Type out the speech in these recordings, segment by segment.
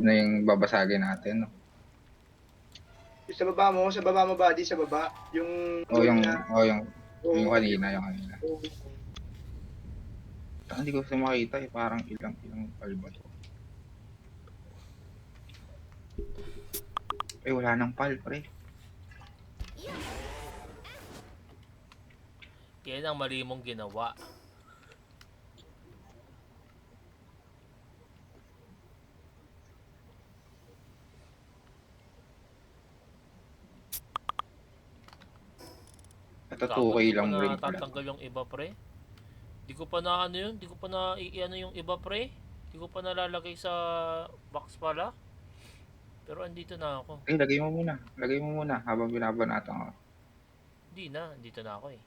na yung babasagin natin, no? Sa baba mo ba? Di sa baba. Yung O yung, na, yung kanina, yung kanina. oo. Hindi ko kasi makita eh, parang ilang pal ba to? Eh, wala nang pal, pre. Yan ang mali mong ginawa. Ito Gago, 2K di ko pa lang ring pala. natatanggal yung iba, pre. Di ko pa na ano yun, di ko pa na i-ano yung iba, pre. Di ko pa nalalagay sa box pala. Pero andito na ako. Eh, lagay mo muna. Lagay mo muna habang binabanatan ko. Hindi na, andito na ako eh.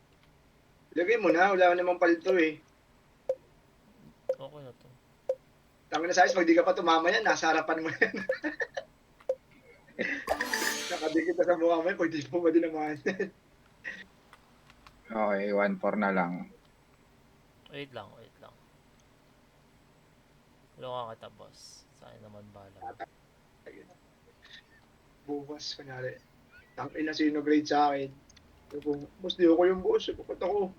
Lagay mo na. Wala namang palito eh. Okay na to. Tama na sa ayos. Pag di ka pa tumama yan, nasa harapan mo yan. Nakadikit na sa mukha mo yan. Pag di mo ba din naman. Okay, 1-4 na lang. Wait lang, wait lang. Tulungan kita, boss. Saan naman bala. Bukas, kunyari. Tangin na sino grade sa akin. Boss, di ako yung boss. Pagkat ako.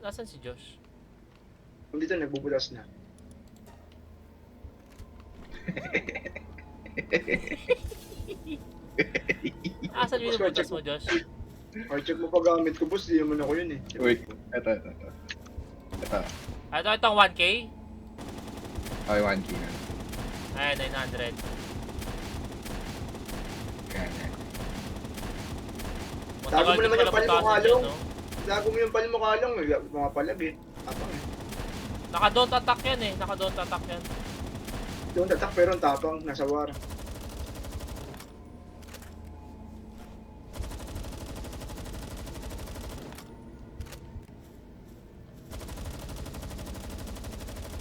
Asan si Josh? Dito, nagbubulas na. Asan yung Boss, butas mo, Josh? Or check mo pa gamit ko, boss. Di naman ako yun eh. Wait, ito. Ito, itong 1K? Okay, 1K na. Ayan, 900. Ganyan. Tago mo naman yung pali mo, patasin Kalong. yan, no? Tago mo yung pali mo, Kalong. Mga palag eh. Tapang eh. Naka-don't attack yan eh. Naka-don't attack yan. Don't attack pero ang tapang. Nasa war.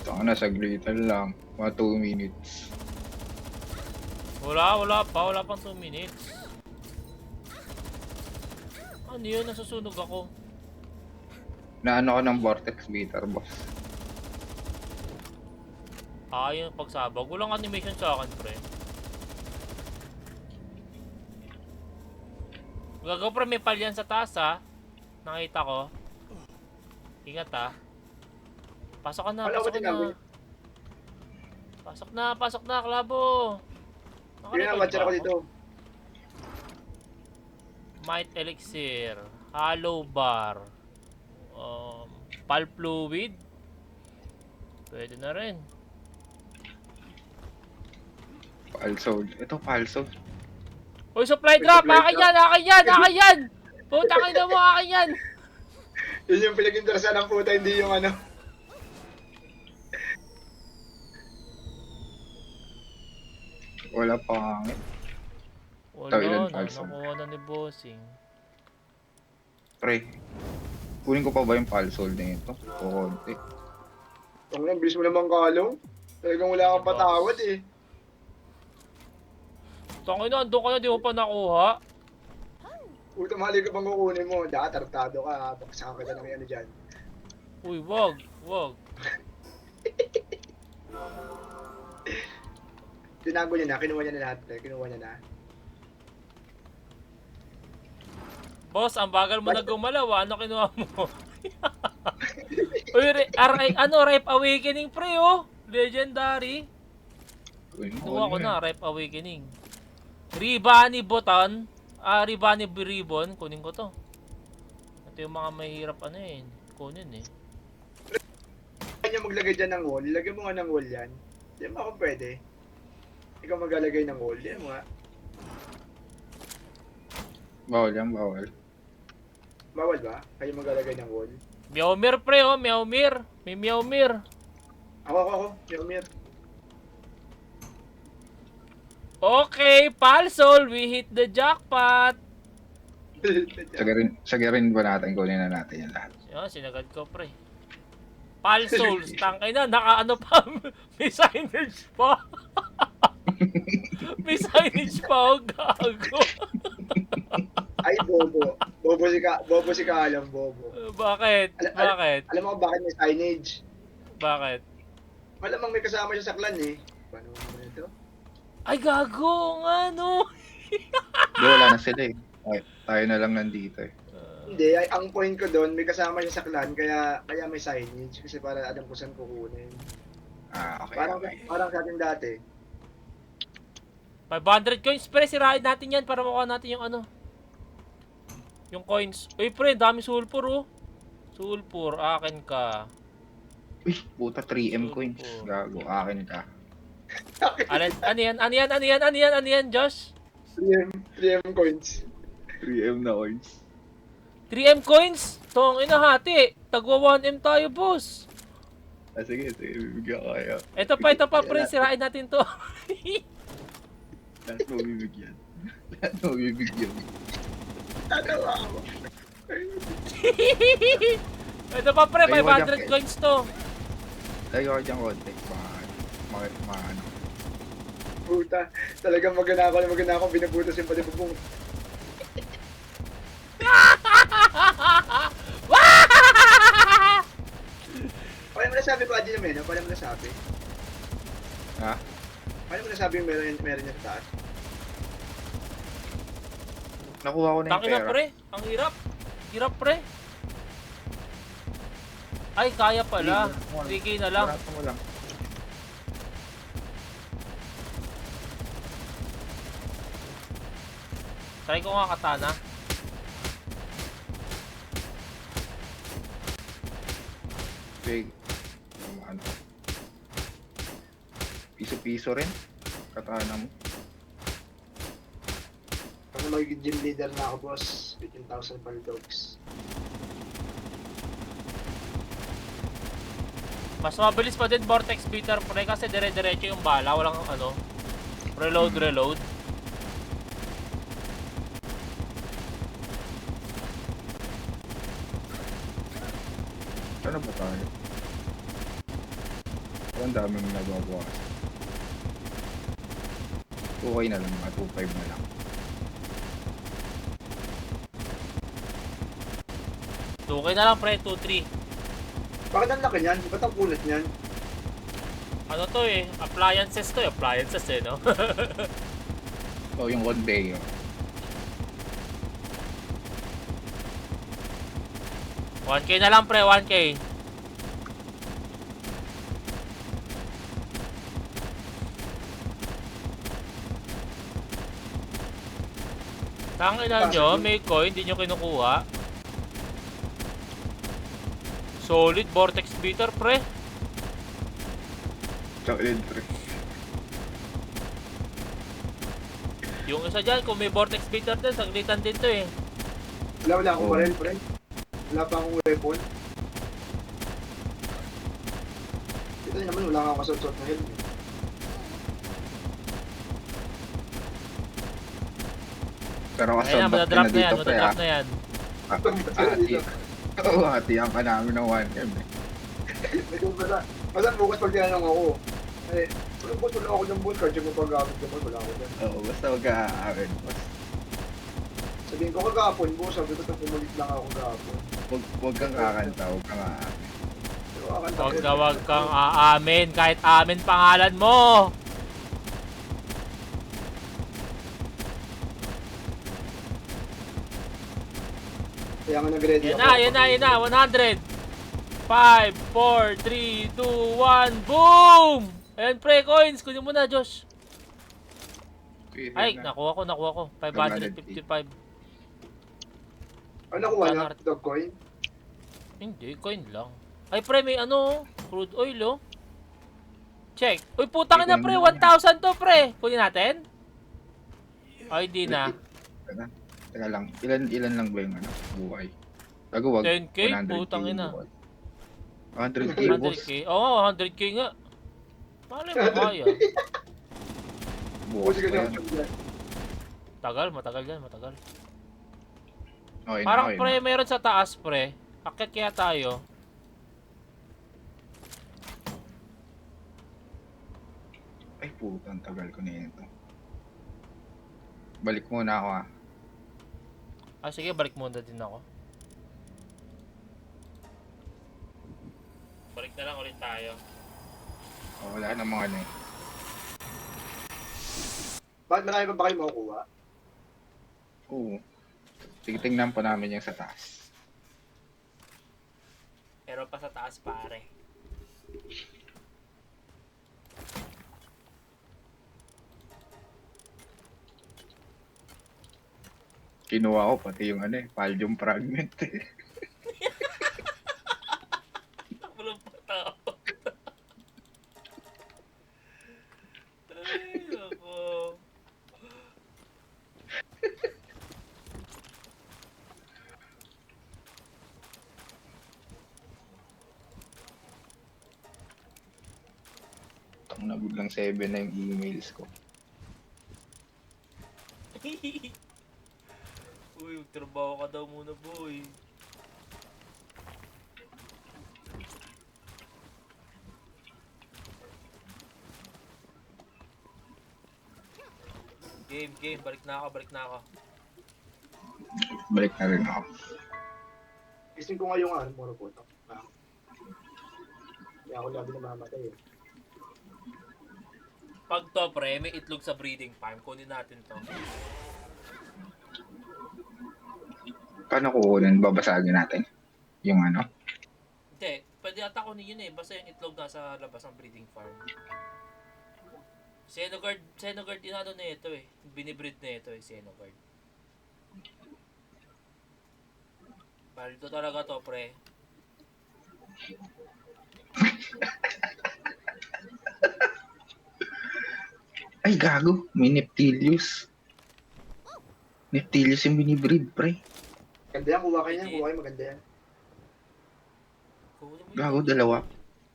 Ito na, saglitan lang. Mga 2 minutes. Wala pang 2 minutes. Ano yun? Nasusunog ako. Naano ko ng vortex beater, boss. Yung pagsabog. Walang animation sa akin, pre. Gagaw, pre, may pal yan sa taas, ha. Nakita ko. Ingat, ha. Pasok ka na, Wala ko pasok ka din na. gagawin. Pasok na, klabo. Yun na, watcher ako dito. Might Elixir. Hollow Bar. Pulp Fluid. Pwede na rin. Palsod. Ito, palsod. Uy, supply drop! Akin yan! Puta kayo na mo, akin yan! Yun yung pinag-interesan ng puta, hindi yung ano. Wala pa hangin. Wala ilan na, palsod? nakuha na ni Bossing. Pre, kunin ko pa ba yung palsod na ito? O konti. Ang bilis mo naman, Kalong. Talagang wala kang patawad eh. Tangin na, andun ka na, di mo pa nakuha. Puta, mali ka bang kukunin mo? Tartado ka, baksakan kita ng ano dyan. Uy, wag. Tinago niya na, kinuha niya na lahat. Kinuha niya na. Boss, ang bagal mo na gumalaw, ano kinuha mo? Uy, Ripe Awakening, pre, oh. Legendary. Kinuha ko na, Ripe Awakening. Ribani Button. Ribani Ribbon. Kunin ko to. Ito yung mga mahirap kunin eh. Kaya niya maglagay dyan ng wall. Ilagay mo nga ng wall yan. Hindi mo ako pwede. Ikaw maglalagay ng wall. Yan mo nga. Bawal yan, bawal. Bawal ba? Kayo maglalagay ng wall. Meowmir, pre, oh. Meowmir. May Meowmir. Ako. Yomir. Okay, Palsol, we hit the jackpot. Sagarin ba natin? Kunin na natin yan lahat. Yan, sinagad ko, pre. Palsol, tangay na, nakaano pa, may signage pa. May signage pa, oh, gago. Ay, bobo. Bobo si Kalang, bobo. Bakit? Bakit? Alam mo bakit may signage? Bakit? Malamang may kasama siya sa clan eh. Paano mo ito? Ay, gago nga, no? Hindi, wala na sila eh. Tayo na lang nandito eh. Hindi, ang point ko doon, may kasama siya sa clan, kaya may signage kasi para alam ko saan kukunin. Okay, Parang okay. parang sa atin dati. 500 coins, pre. Sirain natin yan para makuha natin yung ano. Yung coins. Uy, pre, dami sulfur, oh. Sulfur, akin ka. Uy, puta 3M coins. Gago, akin ka. Ano yan, Josh? 3M coins. 3M na coins. 3M coins? Tong inahati. Tagwa 1M tayo, boss. Sige, bibigyan ko kayo. Ito pa, pre. Sirain natin to. Lahat mo bibigyan. Lahat mo bibigyan. Tatawa ako. Ito pa, pre. Ay, 500 coins to. Tayo ko dyan konti. Ano. Puta, talagang magana ako, binabutas yung palibubong. Paano mo nasabi ko, Adi naman, paano mo nasabi? Ha? Paano mo nasabi yung meron niya sa taas? Nakuha ko na yung Tangin na, pera. pre. Ang hirap. Hirap, pre. Ay, kaya pala. 3K na lang. Barato mo lang. Try ko nga katana. Big. Ano? Piso-piso rin. Katana mo. Kasi magiging gym leader na ako, boss. 15,000 paldogs. Mas mabilis pa din Vortex Beater, pre, kasi dire-diretso yung bala. Walang ano. Reload. Ano ba tayo? Ang daming nagbabawas. Okay na lang, mga 2.5 na lang. 2K na lang, pre. 2-3. Bakit ang laki niyan? Ba't ang kunat niyan? Ano to eh? Appliances to eh. Appliances eh, no? So, yung conveyor. $1K na lang, pre. 1K. Tangina nyo, may coin, hindi nyo kinukuha. Solid Vortex Beater, pre. Chocolate pre. Yung isa dyan, kung may Vortex Beater din, saglitan din to eh. Wala akong Oh. baril, pre. Wala pa akong weapon. Ito naman, wala akong kasot-sot na helmet. Pero Ayan na, kasabak ka madadrop na na yan, dito pre madadrop ha. na yan. Oo, hatihan ka namin ng 1M eh. Basta bukas pag tinanong ako, eh, boss, wala ako ng boss, kaya mo pag-gamit ka boss, wala ako dyan. Oo, basta mag-aamin. Sabihin ko kagapon, boss, sabi ko na pumulit lang ako kagapon. Huwag kang kakanta, huwag kang aamin. Pero kakanta Huwag kang aamin, kahit amin pangalan mo. Kaya nga nag-ready Yan ako. na, 100. 5, 4, 3, 2, 1, boom! Ayan, pre, coins. Kunin mo na, Josh. Okay, Ay, na. nakuha ko. 555. Ano nakuha na? Dog coin? Hindi, coin lang. Ay, pre, may ano, crude oil, oh. Check. Uy, putang na, pre. 1,000 to, pre. Kunin natin? Ay, di na. Teka lang, ilan lang ba yung ano, buhay? Tago wag. 10K, 100K putang ina. buhay. 100K boss. 100k? Oo, 100k nga. Malay mo kaya. Bukas Kasi pa yan. ganyan yan. Matagal yan. Okay na, Parang okay pre, na. meron sa taas, pre. Akit kaya tayo. Ay putang tagal ko na yun ito. Balik muna ako ah. Ah, sige, balik muna din ako. Balik na lang ulit tayo. Wala namang ano eh. Bakit marami pa ba kayo makukuha? Oo. Tingnan pa namin yung sa taas. Pero pa sa taas, pare. Kinuha ko pati yung Paldium fragment eh. Walang patao. Ay, ako. Ang nabiglang 7 na yung emails ko. Uy, magtrabaho ka daw muna, boy. Game, balik na ako. Balik na rin ako. Ising ko nga yung armor po ito. Hindi ako lagi namamatay eh. Pag to, pre, may itlog sa breeding farm. Kunin natin to. Paano kukunin? Babasagin natin. Yung Hindi, pwede ata kunin yun eh. Basta yung itlog nasa labas ng breeding farm. Xenogard inano na ito eh. Binibreed na ito eh, Xenogard. Palito talaga to, pre. Ay, gago. May Neptilius. Neptilius yung binibreed, pre. Maganda yan, kuha kayo yan, kuha kayo, maganda yan. Kunin mo yun. Gago, dalawa.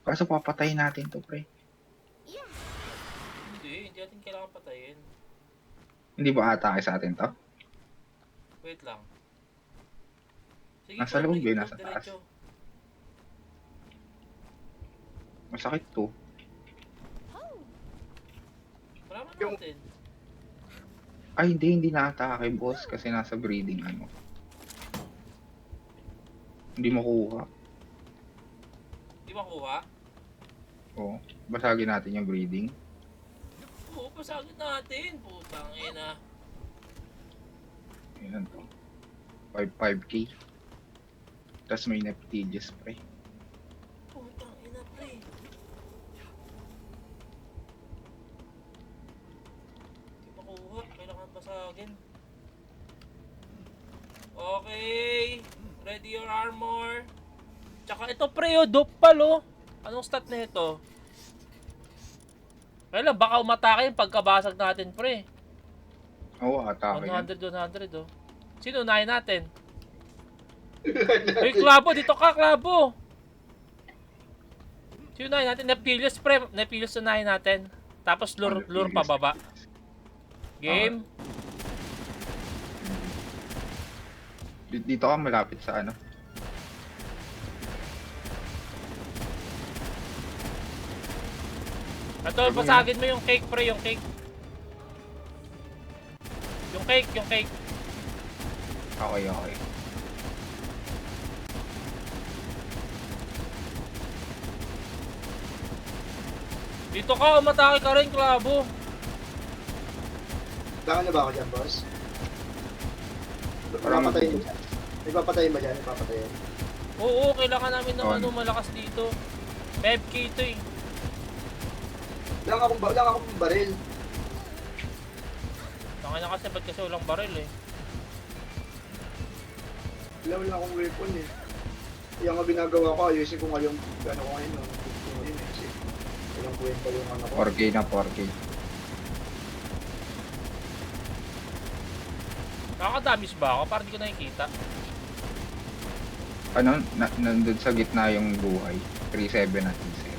Kaso papatayin natin to, pre. Hindi natin kailangan patayin. Hindi ba atake sa atin to? Wait lang. Sige, Nasa loob eh, nasa taas. diretso. Masakit to. Malaman Yung- natin. Ay, hindi na atake, boss. Kasi nasa breeding, Hindi makuha. Di makuha? Oo. Basagin natin yung breeding. Oo, pasagin natin. Putang ina. Ayan to. 5k. Tapos may Neptilius, pre. Putang ina, pre. Di makuha. Kailangan basagin. Okay. Ready your armor. Tsaka ito, pre, Dopal, oh. Anong stat na ito? Kailan, baka umatake yung pagkabasag natin, pre. Oo, atake yan. 100, oh. Sino unahin natin? Hey, Klabo, dito ka, Klabo. Sino unahin natin? Neptilius, pre. Neptilius unahin natin. Tapos lure pababa. Game. Dito ka malapit sa Ito, basagin mo yung cake, pre. Yung cake. Yung cake. Okay. Dito ka, umatake ka rin, Klabo. Tangan na ba ako dyan, boss? Parang Papatayin dyan. May papatayin ba dyan? May papatayin. Oo, kailangan namin ng On. malakas dito. 5k ito eh. Lang akong baril. Tangay na kasi, ba't kasi walang baril eh. Wala akong weapon eh. Yung nga ginagawa ko, ayusin ko ngayon, ko ngayon, no? Yung yun eh, kasi walang kwenta yung ko. 4k na 4k. Nakaka-damage ba ako? Parang di ko nakikita. Nandun sa gitna yung buhay. 3-7 at 3-7.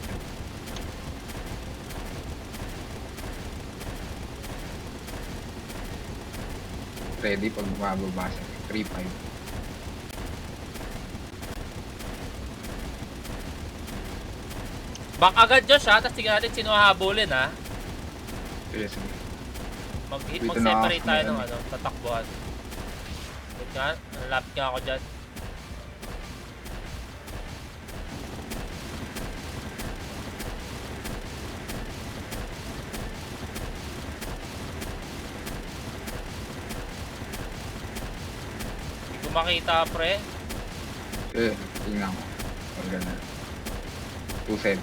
Ready pag mababasa. 3-5. Back agad Josh ha, tapos tingnan natin sino hahabulin ha. Sige, sige. Dito Mag-separate na tayo ako. ng tatakbuhan. Wait nga, nalapit nga ako dyan. makita, pre. Tingnan ko. Huwag ganun. 2-7.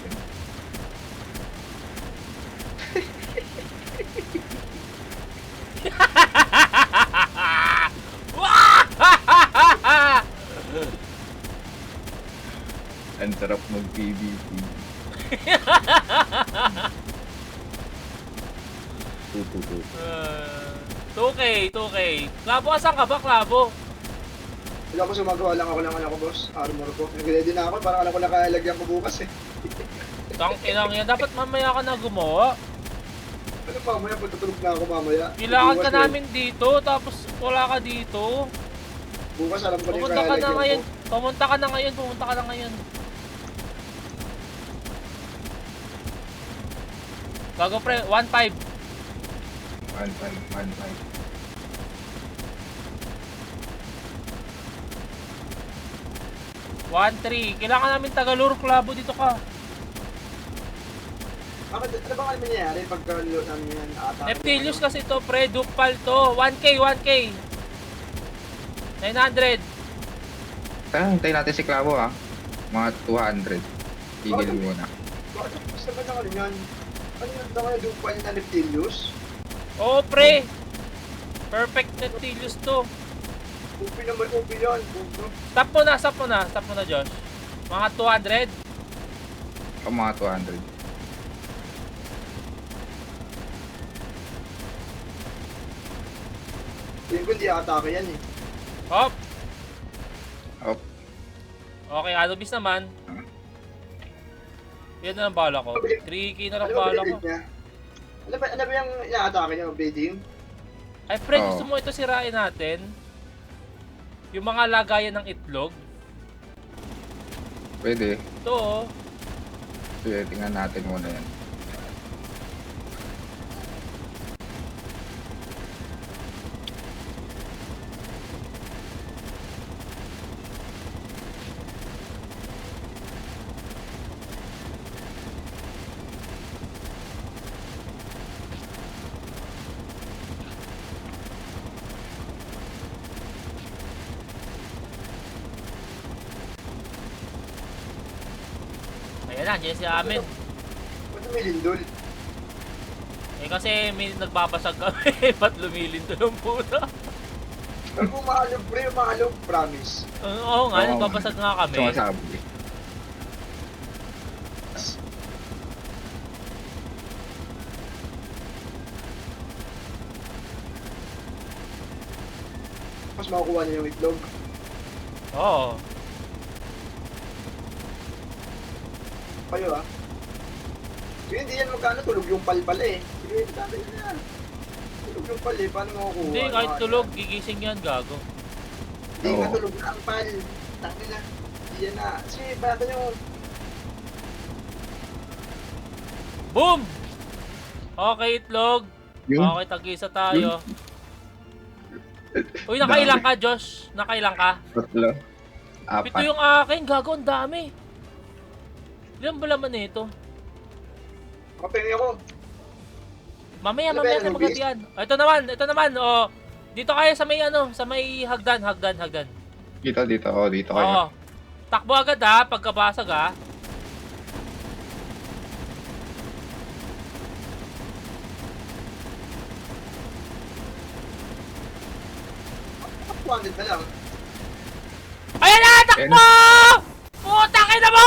Ang sarap mag-PvP. 2-2-2. 2K. Klabo, asan ka ba, Klabo? Wala ko sumagawa lang ako ng ano ko, boss. Armor ko. Nag-ready na ako. Parang alam ko nakalagyan ko bukas eh. Tangkinang yan. Dapat mamaya ka na gumawa. Ano mamaya? Pagtutulog na ako mamaya. Kailangan ka Bukas eh. namin dito, tapos wala ka dito. Bukas alam ko na yung Pumunta ka na kalalagyan ngayon. ko. Pumunta ka na ngayon. Gago, pre. 1-5. 1-5. 1-3. Kailangan namin Tagaluro, Klabo. Dito ka. Ano bang alam nangyayari pagka load namin yan? Neptilius kasi to, pre. Dupal to. 1K. 900. Kaya hintayin natin si Clavo ha. Mga 200. Tigil mo na. Bakit? Basta ba na ano yan? Ano yung tama yung dupal na Neptilius? Oo, pre. Perfect Neptilius to. Upi naman, upi yan. Puto. Stop mo na, Josh. Mga 200. O mga 200. Tingin ko hindi atake yan eh. Hop. Hop. Okay, Anubis naman. Yan na lang bala ko. 3K na lang Ano ba bala ko. binibig niya? Ano ba yung inaatake niya? Blading? Ay, pre, Oo. gusto mo ito sirain natin? Yung mga lagayan ng itlog. Pwede. Ito, oh. Sige, tingnan natin muna yan. Ayan na, dyan si amin. Ba't may lindol? Eh kasi may nagbabasag kami. Ba't lumilin to ng puta? Pero umahalog pre, umahalog, promise. Oo nga, Oo, nagbabasag nga kami. Sumasabi. Mas makukuha niya yung itlog. Oo. Kayo ah. Sige, hindi yan magkano, tulog yung pal pala eh. Sige, tatay na. Tulog yung pal eh, paano makukuha? Hindi, kahit tulog, gigising yan, gago. Hindi Oo. nga tulog na ang pal. Tatay na. Hindi yan na. Sige, bata nyo. Boom! Okay, itlog. Yun. Okay, tag-isa tayo. Uy, nakailang ka, Josh? Nakailang ka? Tatlo. Ito 4. yung akin, gago, ang dami. Ilan ba laman nito? Kapingi ako. Mamaya Ano ba yan, natin Anubis? magatian. Ito naman, oh. Dito kayo sa may sa may hagdan. Dito. Oh, dito kayo. Oo. Takbo agad ha, pagkabasag ha. Ako 200 na lang. Ayan na, takbo! Putang ina mo!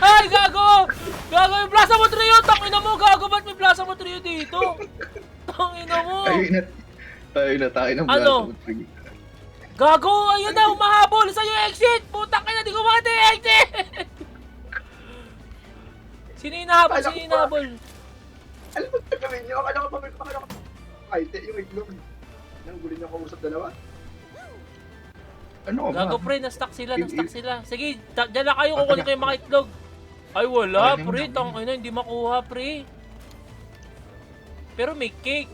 Ay, gago! Gago, yung Plaza mo Trio! Tangina mo, gago, ba't may Plaza mo Trio dito? Tangina mo! Tayo na tayo ng Ano? Black Ops. Gago, ayun na, umahabol sa'yo exit! Putang ina, di ko makita yung exit! Sino hinahabol? Alam mo ba gawin nyo? Akala ko pa may pakala ko. Ay, yung itlog. Nang guli niyo kausap dalawa. Ano ba? Gago pre, na-stuck sila. Sige, dyan lang kayo, kukunin ko yung mga itlog. Ay wala, Ay, pre, hindi. tangina, hindi makuha, pre. Pero may cake.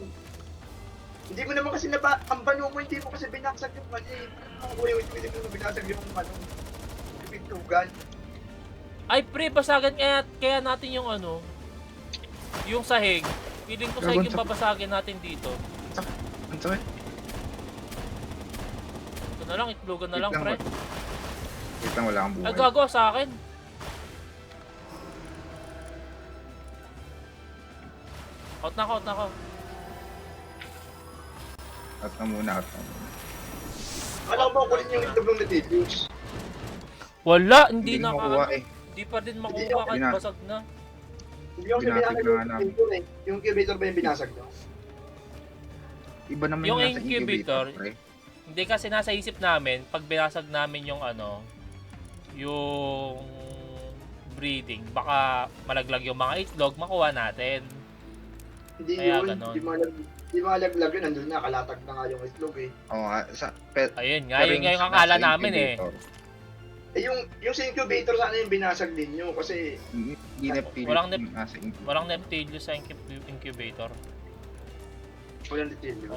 Hindi mo naman kasi ang bano mo, hindi mo kasi binaksak yung mali. Ang kuya, hindi mo binaksak yung ano, yung itlogan. Ay pre, basagan kaya natin yung yung sahig. Feeling ko sahig yung babasagin natin dito. Ang sakit. na lang, itlogan na lang, Wait lang, pre. Wait lang, wala kang Ay, buhay. gago sa akin. Out na ako, out na ako. At na muna, at na muna. Alam mo, kunin yung itlog ng Nativius. Wala, hindi Hindi na ko makuha eh. Hindi pa din Hindi makuha kahit na- basag na. Hindi ako Binasag binasag na nga yung namin. incubator eh. Yung incubator ba yung binasag nyo? Iba naman Yung nasa incubator, pre. Hindi kasi nasa isip namin, pag binasag namin yung ano, yung breeding, baka malaglag yung mga itlog, makuha natin. Hindi Kaya yun. ganon. Di malaglag yun. Nandun na, kalatag na nga yung itlog eh. Oo nga, pet. Ayun nga, yun nga yung akala namin eh. Eh yung sa incubator sana yung binasag ninyo kasi Hindi na pilit Walang yung nasa incubator. Walang Neptilius sa incubator. walang Nativius.